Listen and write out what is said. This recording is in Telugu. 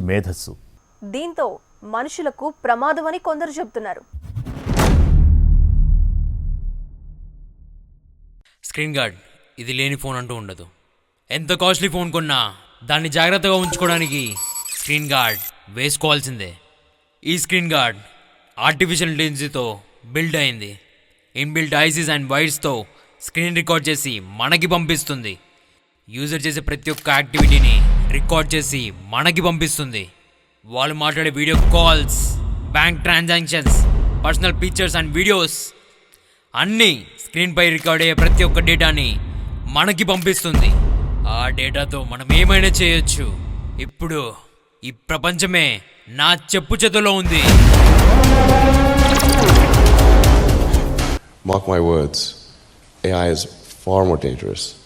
మేధస్సు. దీంతో మనుషులకు ప్రమాదమని కొందరు చెబుతున్నారు. స్క్రీన్ గార్డ్ ఇది లేని ఫోన్ అంటూ ఉండదు. ఎంత కాస్ట్లీ ఫోన్ కొన్నా దాన్ని జాగ్రత్తగా ఉంచుకోవడానికి స్క్రీన్ గార్డ్ వేసుకోవాల్సిందే. ఈ స్క్రీన్ గార్డ్ ఆర్టిఫిషియల్ ఇంటెలిజెన్స్తో బిల్డ్ అయింది. ఇన్బిల్ట్ ఐసీస్ అండ్ వైర్స్తో స్క్రీన్ రికార్డ్ చేసి మనకి పంపిస్తుంది. యూజర్ చేసే ప్రతి ఒక్క యాక్టివిటీని రికార్డ్ చేసి మనకి పంపిస్తుంది. వాళ్ళు మాట్లాడే video calls, bank transactions, personal pictures and videos అన్నీ స్క్రీన్పై రికార్డ్ అయ్యే ప్రతి ఒక్క డేటాని మనకి పంపిస్తుంది. ఆ డేటాతో మనం ఏమైనా చేయొచ్చు. ఇప్పుడు ఈ ప్రపంచమే నా చెప్పు చేతుల్లో ఉంది. Mark my words, AI is far more dangerous